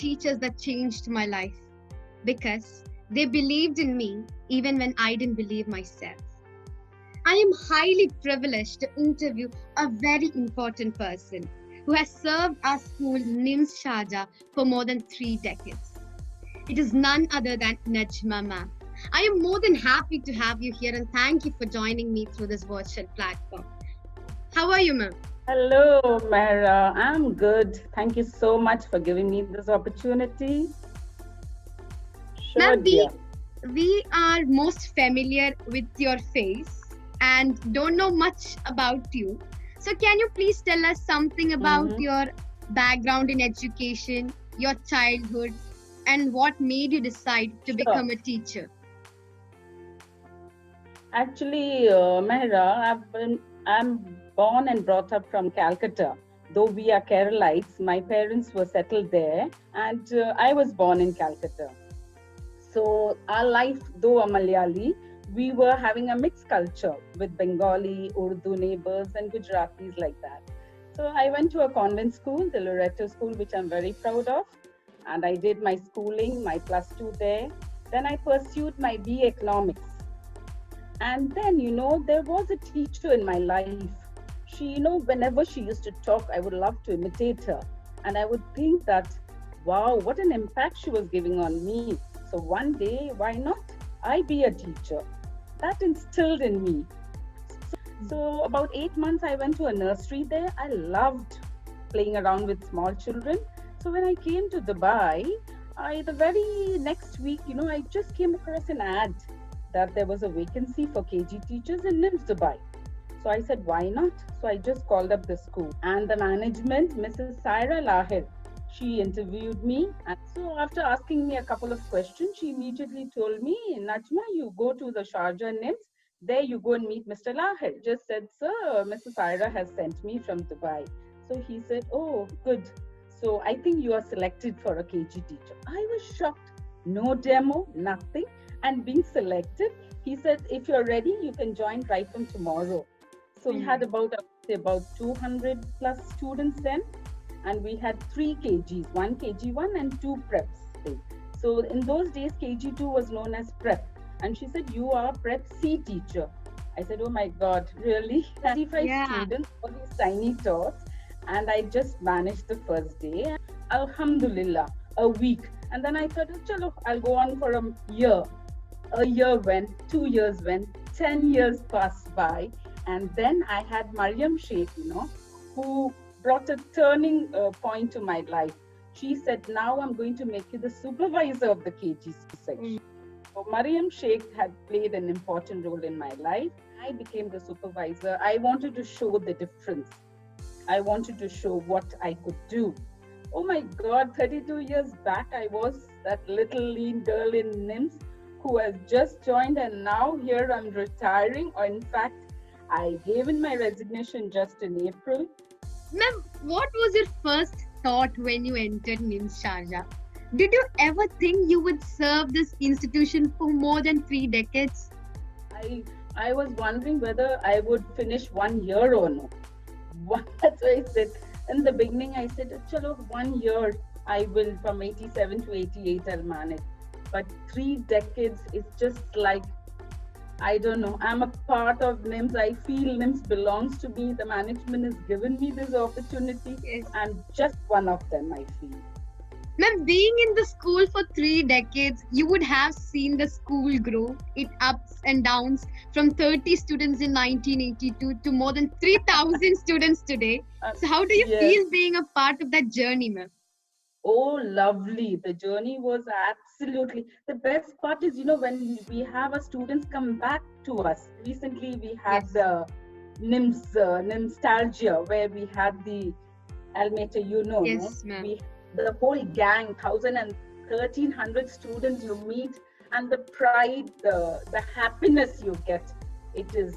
teachers that changed my life because they believed in me even when I didn't believe myself. I am highly privileged to interview a very important person who has served our school NIMS Sharjah for more than 3 decades. It is none other than Najma ma'am. I am more than happy to have you here and thank you for joining me through this virtual platform. How are you, ma'am? Hello, Mehra. I'm good. Thank you so much for giving me this opportunity. Sure, Ma'am, dear. we are most familiar with your face and don't know much about you. So can you please tell us something about your background in education, your childhood, and what made you decide to become a teacher? Actually, Mehra, I'm born and brought up from Calcutta. Though we are Keralites, my parents were settled there, and I was born in Calcutta. So our life, though a Malayali, we were having a mixed culture with Bengali, Urdu neighbors, and Gujaratis like that. So I went to a convent school, the Loreto School, which I'm very proud of. And I did my schooling, my +2 there. Then I pursued my BA Economics. And then, there was a teacher in my life. She, whenever she used to talk, I would love to imitate her. And I would think that, wow, what an impact she was giving on me. So one day, why not I be a teacher? That instilled in me. So about 8 months, I went to a nursery there. I loved playing around with small children. So when I came to Dubai, the very next week, I just came across an ad that there was a vacancy for KG teachers in NIMS Dubai. So I said, why not? So I just called up the school and the management, Mrs. Saira Lahir, she interviewed me. And so after asking me a couple of questions, she immediately told me, Najma, you go to the Sharjah NIMS. There you go and meet Mr. Lahir. Just said, sir, Mrs. Saira has sent me from Dubai. So he said, oh, good. So I think you are selected for a KG teacher. I was shocked. No demo, nothing. And being selected, he said, if you're ready, you can join right from tomorrow. So we had about 200 plus students then. And we had 3 KGs, 1 KG1 and 2 preps. So in those days, KG2 was known as prep. And she said, you are prep C teacher. I said, oh my God, really? 35 students, all these tiny tots. And I just managed the first day. Alhamdulillah, a week. And then I thought, chalo, I'll go on for a year. A year went, 2 years went, 10 years passed by. And then I had Mariam Sheikh, who brought a turning point to my life. She said, now I'm going to make you the supervisor of the KG section. So Mariam Sheikh had played an important role in my life. I became the supervisor. I wanted to show the difference. I wanted to show what I could do. Oh my God, 32 years back, I was that little lean girl in NIMS who has just joined, and now here I'm retiring. Or in fact, I gave in my resignation just in April. Ma'am, what was your first thought when you entered NIMS Sharjah? Did you ever think you would serve this institution for more than 3 decades? I was wondering whether I would finish 1 year or no. That's why I said, in the beginning, I said, chalo, 1 year, I will, from 87 to 88, I'll manage. But 3 decades is just like, I don't know, I'm a part of NIMS. I feel NIMS belongs to me. The management has given me this opportunity. Yes. I'm just one of them, I feel. Ma'am, being in the school for 3 decades, you would have seen the school grow, its ups and downs, from 30 students in 1982 to more than 3,000 students today. So how do you feel being a part of that journey, ma'am? Oh, lovely. The journey was absolutely, the best part is, when we have our students come back to us. Recently, we had the NIMS Nostalgia, where we had the Almeta, yes, ma'am. The whole gang, 1,000 and 1,300 students you meet, and the pride, the happiness you get, it is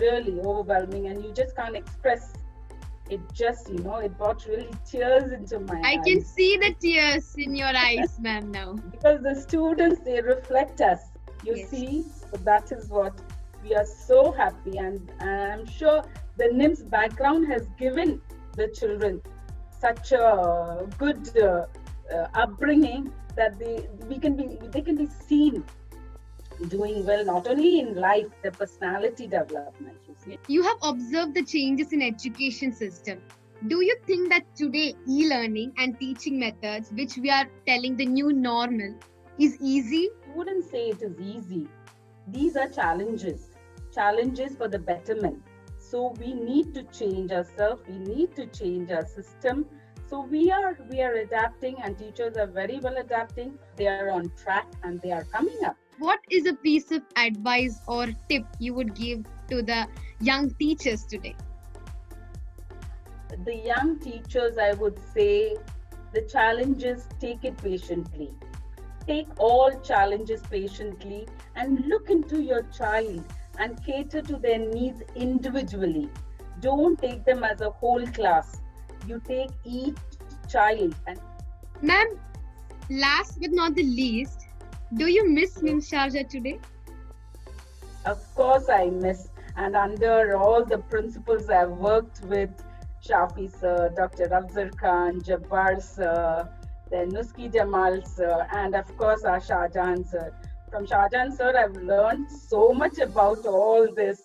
really overwhelming, and you just can't express. It just, it brought really tears into my eyes. I can see the tears in your eyes, ma'am, now. Because the students, they reflect us. You see, so that is what we are so happy. And I'm sure the NIMS background has given the children such a good upbringing, that they can be seen doing well, not only in life, their personality development. You see. You have observed the changes in education system. Do you think that today e-learning and teaching methods, which we are telling the new normal, is easy? I wouldn't say it is easy. These are challenges for the betterment. So we need to change ourselves. We need to change our system. So we are adapting, and teachers are very well adapting. They are on track and they are coming up. What is a piece of advice or tip you would give to the young teachers today? The young teachers, I would say, the challenges, take it patiently. Take all challenges patiently and look into your child and cater to their needs individually. Don't take them as a whole class. You take each child. And Ma'am, last but not the least, do you miss NIMS Sharjah today? Of course I miss, and under all the principals I've worked with, Shafi sir, Dr. Afzal Khan, Jabbar sir, then Nuski Jamal sir, and of course our Shah Jahan sir. From Shah Jahan sir, I've learned so much about all this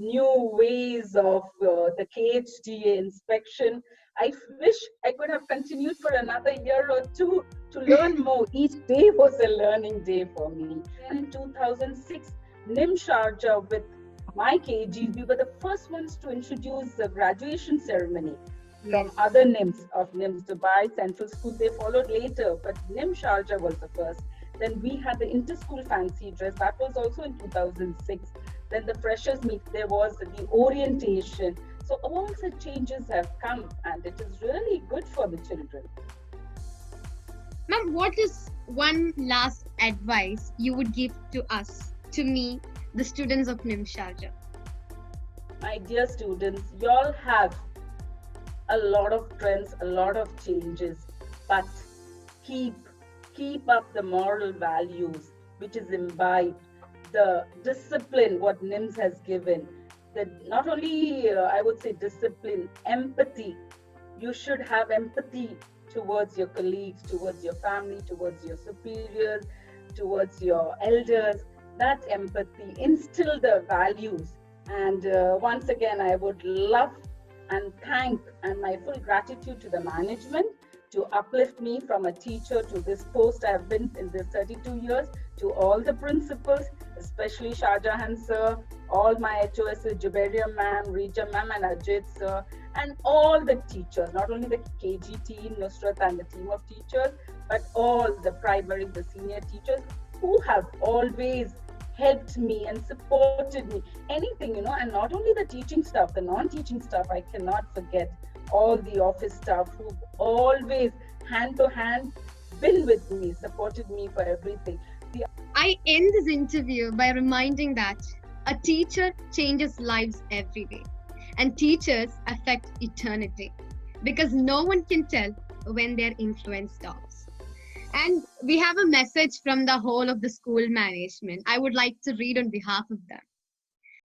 new ways of the KHDA inspection. I wish I could have continued for another year or two to learn more. Each day was a learning day for me. And in 2006, NIMS Sharjah, with my KG, we were the first ones to introduce the graduation ceremony. From other NIMS of NIMS Dubai, Central School, they followed later, but NIMS Sharjah was the first. Then we had the inter-school fancy dress, that was also in 2006. Then the freshers meet, there was the orientation. So all the changes have come, and it is really good for the children. Ma'am, what is one last advice you would give to us, to me, the students of NIMS Sharjah? My dear students, you all have a lot of trends, a lot of changes, but keep up the moral values which is imbibed, the discipline what NIMS has given. Not only, I would say, discipline, empathy. You should have empathy towards your colleagues, towards your family, towards your superiors, towards your elders. That empathy, instill the values. And once again, I would love and thank, and my full gratitude to the management to uplift me from a teacher to this post I have been in this 32 years, to all the principals, especially Shah Jahan sir, all my HOS, Jubaria ma'am, Rija ma'am, and Ajit sir, and all the teachers, not only the KG team, Nusrat and the team of teachers, but all the primary, the senior teachers who have always helped me and supported me. Anything, and not only the teaching staff, the non-teaching staff, I cannot forget. All the office staff who always hand to hand been with me, supported me for everything. I end this interview by reminding that a teacher changes lives every day, and teachers affect eternity, because no one can tell when their influence stops. And we have a message from the whole of the school management. I would like to read on behalf of them.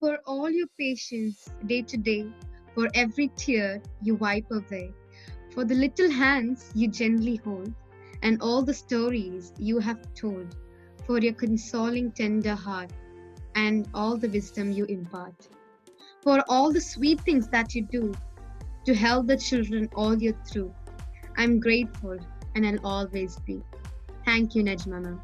For all your patience day to day, for every tear you wipe away, for the little hands you gently hold, and all the stories you have told, for your consoling tender heart, and all the wisdom you impart, for all the sweet things that you do to help the children all year through. I'm grateful, and I'll always be. Thank you, Najma ma'am.